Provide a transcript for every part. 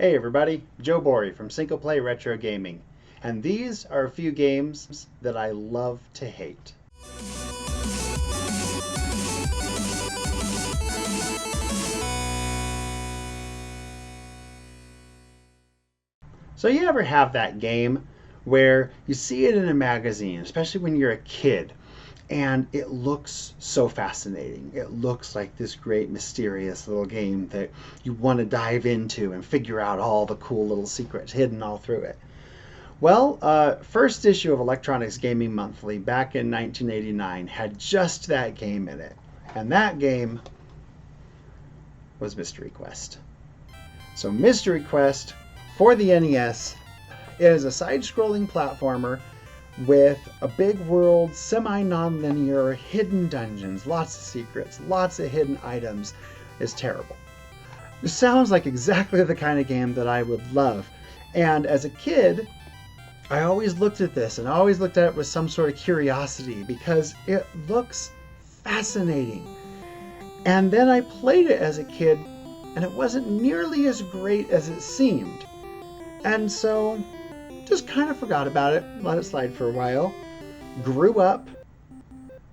Hey everybody, Joe Borey from Syncoplay Retro Gaming, and these are a few games that I love to hate. So you ever have that game where you see it in a magazine, especially when you're a kid, and it looks so fascinating. It looks like this great mysterious little game that you want to dive into and figure out all the cool little secrets hidden all through it. Well, first issue of Electronics Gaming Monthly back in 1989 had just that game in it. And that game was Mystery Quest. So Mystery Quest for the NES is a side-scrolling platformer with a big world, semi-non-linear, hidden dungeons, lots of secrets, lots of hidden items. It's terrible. It sounds like exactly the kind of game that I would love. And as a kid, I always looked at this and I always looked at it with some sort of curiosity because it looks fascinating. And then I played it as a kid and it wasn't nearly as great as it seemed. And so just kind of forgot about it, let it slide for a while, grew up,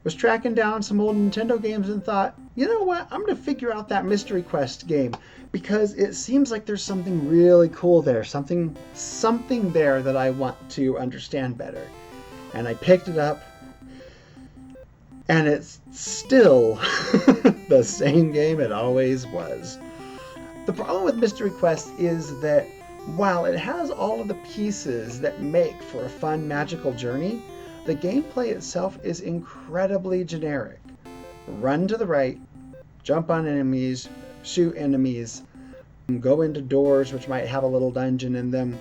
was tracking down some old Nintendo games and thought, you know what, I'm going to figure out that Mystery Quest game because it seems like there's something really cool there, something there that I want to understand better. And I picked it up, and it's still the same game it always was. The problem with Mystery Quest is that while it has all of the pieces that make for a fun, magical journey, the gameplay itself is incredibly generic. Run to the right, jump on enemies, shoot enemies, go into doors which might have a little dungeon in them,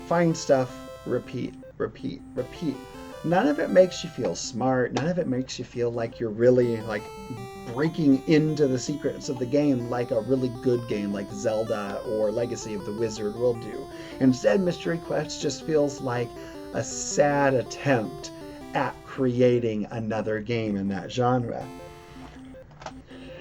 find stuff, repeat. None of it makes you feel smart. None of it makes you feel like you're really breaking into the secrets of the game like a really good game like Zelda or Legacy of the Wizard will do. Instead, Mystery Quest just feels like a sad attempt at creating another game in that genre.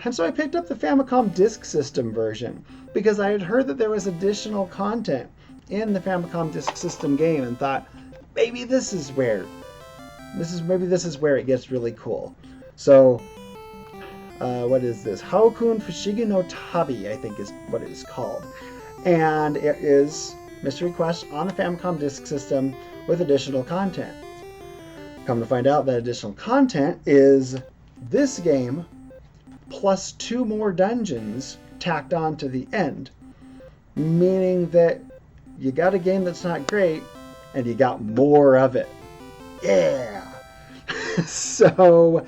And so I picked up the Famicom Disk System version because I had heard that there was additional content in the Famicom Disk System game and thought, maybe this is where it gets really cool. So what is this? Haokun Fushigi no Tabi, I think is what it is called. And it is Mystery Quest on the Famicom Disk System with additional content. Come to find out that additional content is this game plus 2 more dungeons tacked on to the end. Meaning that you got a game that's not great and you got more of it. Yeah! So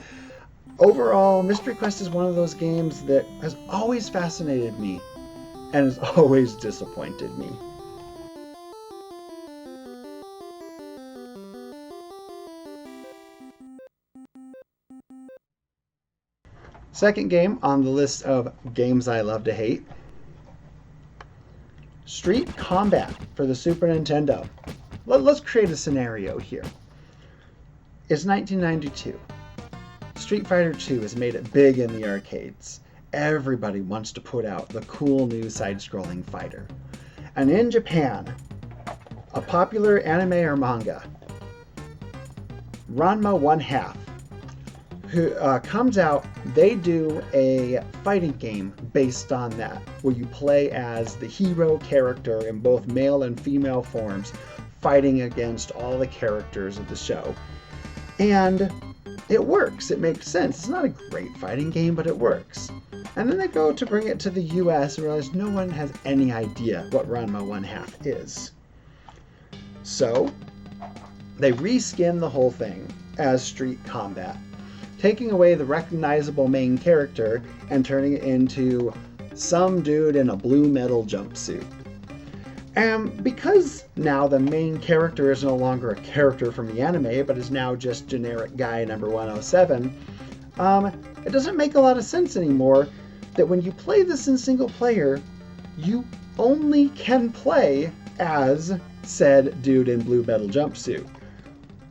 overall, Mystery Quest is one of those games that has always fascinated me and has always disappointed me. Second game on the list of games I love to hate, Street Combat for the Super Nintendo. Let's create a scenario here. It's 1992. Street Fighter II has made it big in the arcades. Everybody wants to put out the cool new side-scrolling fighter. And in Japan, a popular anime or manga, Ranma 1/2, who comes out, they do a fighting game based on that, where you play as the hero character in both male and female forms, fighting against all the characters of the show. And it works. It makes sense. It's not a great fighting game, but it works. And then they go to bring it to the US and realize no one has any idea what Ranma 1/2 is. So they reskin the whole thing as Street Combat, taking away the recognizable main character and turning it into some dude in a blue metal jumpsuit. And because now the main character is no longer a character from the anime, but is now just generic guy number 107, it doesn't make a lot of sense anymore that when you play this in single player, you only can play as said dude in blue metal jumpsuit.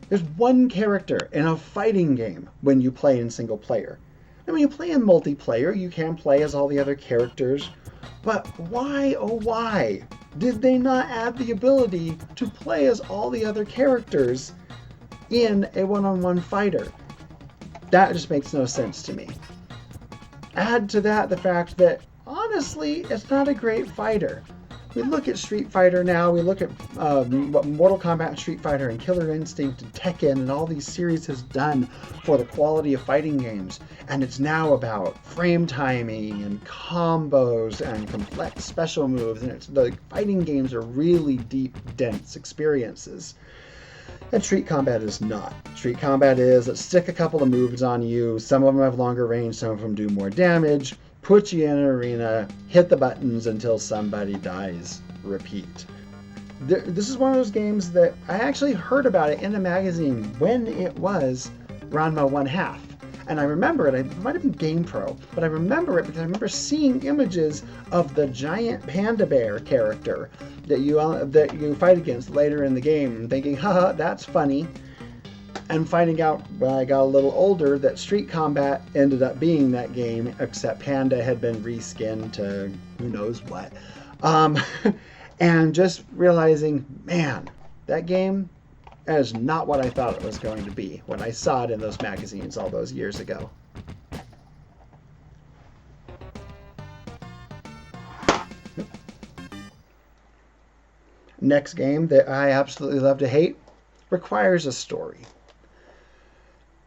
There's one character in a fighting game when you play in single player. And when you play in multiplayer, you can play as all the other characters, but why, oh why, Did they not add the ability to play as all the other characters in a one-on-one fighter? That just makes no sense to me. Add to that the fact that, honestly, it's not a great fighter. We look at Street Fighter now, we look at what Mortal Kombat, Street Fighter, and Killer Instinct, and Tekken, and all these series has done for the quality of fighting games. And it's now about frame timing, and combos, and complex special moves, and the fighting games are really deep, dense experiences. And Street Combat is not. Street Combat is, let's stick a couple of moves on you, some of them have longer range, some of them do more damage, put you in an arena, hit the buttons until somebody dies, repeat. This is one of those games that I actually heard about it in a magazine when it was Ranma 1/2. And I remember it, it might have been GamePro, but I remember it because I remember seeing images of the giant panda bear character that you fight against later in the game and thinking, haha, that's funny. And finding out when I got a little older that Street Combat ended up being that game, except Panda had been reskinned to who knows what. And just realizing, man, that game is not what I thought it was going to be when I saw it in those magazines all those years ago. Next game that I absolutely love to hate requires a story.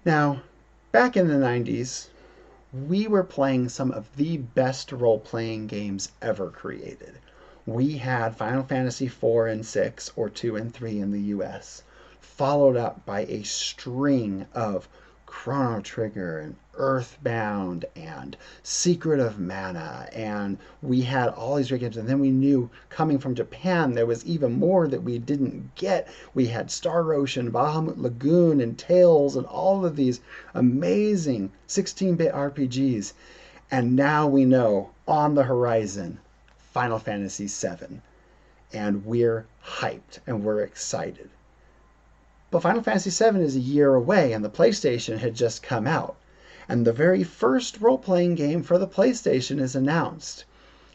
Now, back in the 90s, we were playing some of the best role-playing games ever created. We had Final Fantasy IV and VI, or 2 and 3 in the US, followed up by a string of Chrono Trigger and Earthbound and Secret of Mana, and we had all these great games. And then we knew coming from Japan there was even more that we didn't get. We had Star Ocean, Bahamut Lagoon, and Tales, and all of these amazing 16-bit RPGs. And now we know on the horizon Final Fantasy VII, and we're hyped and we're excited. But Final Fantasy VII is a year away, and the PlayStation had just come out. And the very first role-playing game for the PlayStation is announced.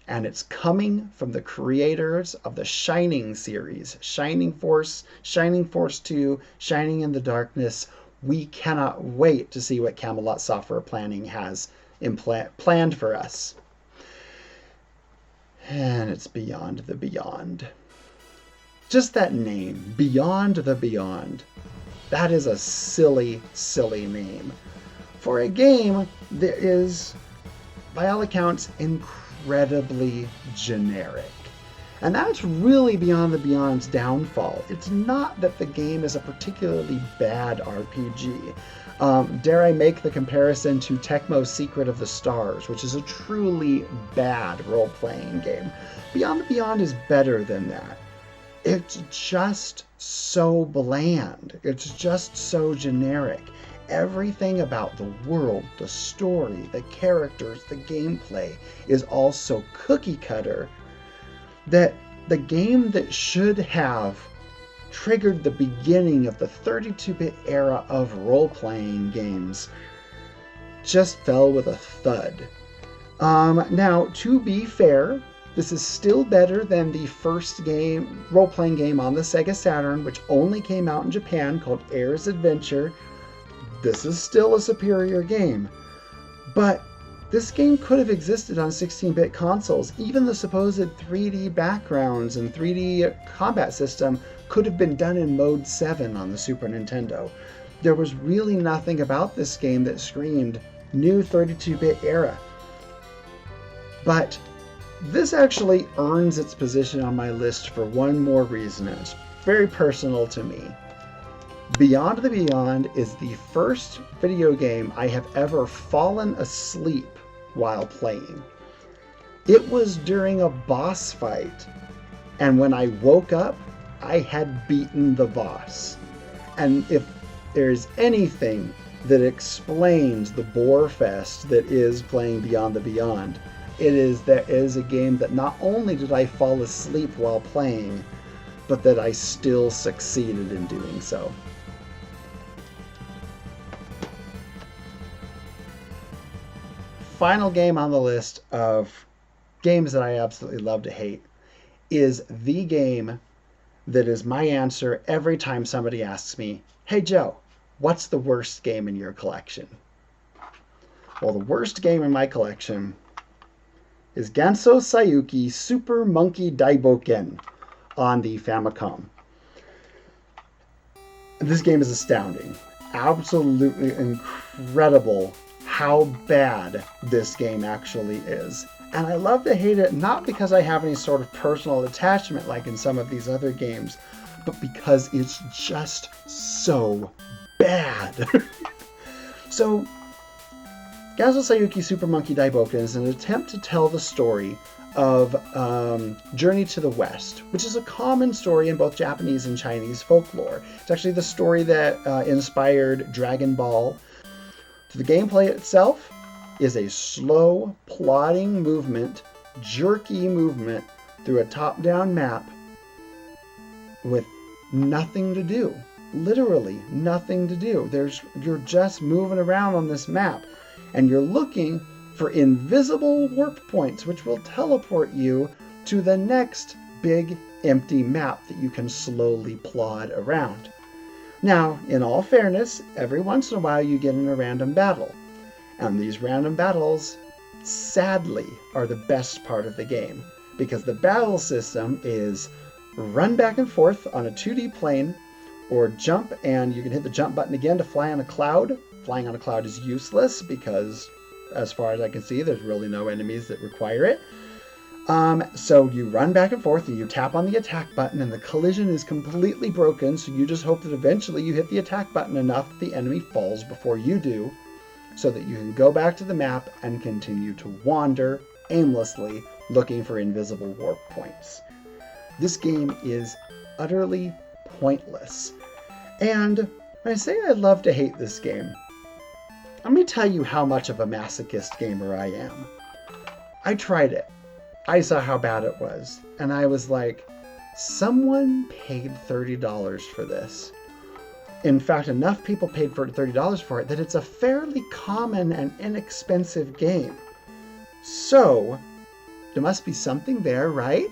And it's coming from the creators of the Shining series. Shining Force 2, Shining in the Darkness. We cannot wait to see what Camelot Software Planning has planned for us. And it's Beyond the Beyond. Just that name, Beyond the Beyond. That is a silly, silly name for a game that is, by all accounts, incredibly generic. And that's really Beyond the Beyond's downfall. It's not that the game is a particularly bad RPG. Dare I make the comparison to Tecmo's Secret of the Stars, which is a truly bad role-playing game. Beyond the Beyond is better than that. It's just so bland. It's just so generic. Everything about the world, the story, the characters, the gameplay is all so cookie cutter that the game that should have triggered the beginning of the 32-bit era of role-playing games just fell with a thud. Now, to be fair, this is still better than the first role-playing game on the Sega Saturn, which only came out in Japan, called Air's Adventure. This is still a superior game. But this game could have existed on 16-bit consoles. Even the supposed 3D backgrounds and 3D combat system could have been done in Mode 7 on the Super Nintendo. There was really nothing about this game that screamed new 32-bit era. But this actually earns its position on my list for one more reason, and it's very personal to me. Beyond the Beyond is the first video game I have ever fallen asleep while playing. It was during a boss fight, and when I woke up, I had beaten the boss. And if there's anything that explains the bore fest that is playing Beyond the Beyond, it is a game that not only did I fall asleep while playing, but that I still succeeded in doing so. Final game on the list of games that I absolutely love to hate is the game that is my answer every time somebody asks me, hey Joe, what's the worst game in your collection? Well, the worst game in my collection is Ganso Sayuki Super Monkey Daiboken on the Famicom. This game is astounding. Absolutely incredible how bad this game actually is. And I love to hate it, not because I have any sort of personal attachment like in some of these other games, but because it's just so bad. So, Ganso Sayuki Super Monkey Daiboken is an attempt to tell the story of Journey to the West, which is a common story in both Japanese and Chinese folklore. It's actually the story that inspired Dragon Ball. So the gameplay itself is a slow, plodding movement, jerky movement through a top-down map with nothing to do. Literally nothing to do. You're just moving around on this map, and you're looking for invisible warp points, which will teleport you to the next big empty map that you can slowly plod around. Now, in all fairness, every once in a while you get in a random battle. And these random battles, sadly, are the best part of the game, because the battle system is run back and forth on a 2D plane, or jump, and you can hit the jump button again to fly on a cloud. Flying on a cloud is useless because, as far as I can see, there's really no enemies that require it. So you run back and forth, and you tap on the attack button, and the collision is completely broken, so you just hope that eventually you hit the attack button enough that the enemy falls before you do, so that you can go back to the map and continue to wander aimlessly looking for invisible warp points. This game is utterly pointless. And when I say I love to hate this game, let me tell you how much of a masochist gamer I am. I tried it. I saw how bad it was. And I was like, someone paid $30 for this. In fact, enough people paid for $30 for it that it's a fairly common and inexpensive game. So, there must be something there, right?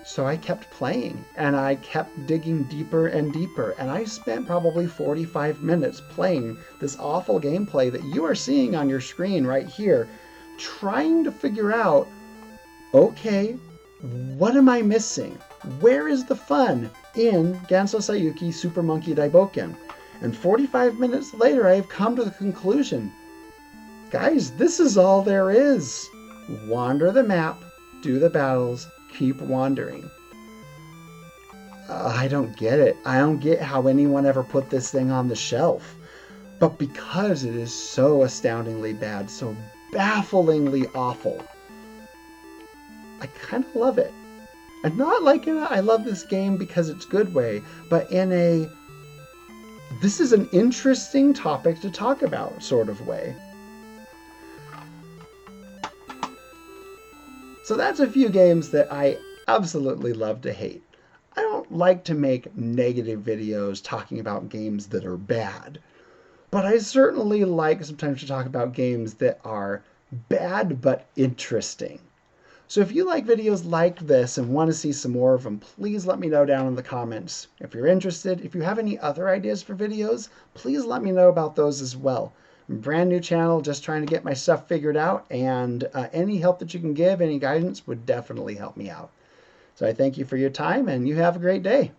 So I kept playing, and I kept digging deeper and deeper, and I spent probably 45 minutes playing this awful gameplay that you are seeing on your screen right here, trying to figure out, okay, what am I missing? Where is the fun in Ganso Sayuki Super Monkey Daiboken? And 45 minutes later, I have come to the conclusion, guys, this is all there is. Wander the map, do the battles, keep wandering. I don't get it. I don't get how anyone ever put this thing on the shelf. But because it is so astoundingly bad, so bafflingly awful, I kind of love it. And not like I love this game because it's good way, but in a this is an interesting topic to talk about sort of way. So that's a few games that I absolutely love to hate. I don't like to make negative videos talking about games that are bad, but I certainly like sometimes to talk about games that are bad but interesting. So if you like videos like this and want to see some more of them, please let me know down in the comments. If you're interested, if you have any other ideas for videos, please let me know about those as well. I'm a brand new channel, just trying to get my stuff figured out, and any help that you can give, any guidance would definitely help me out. So I thank you for your time, and you have a great day.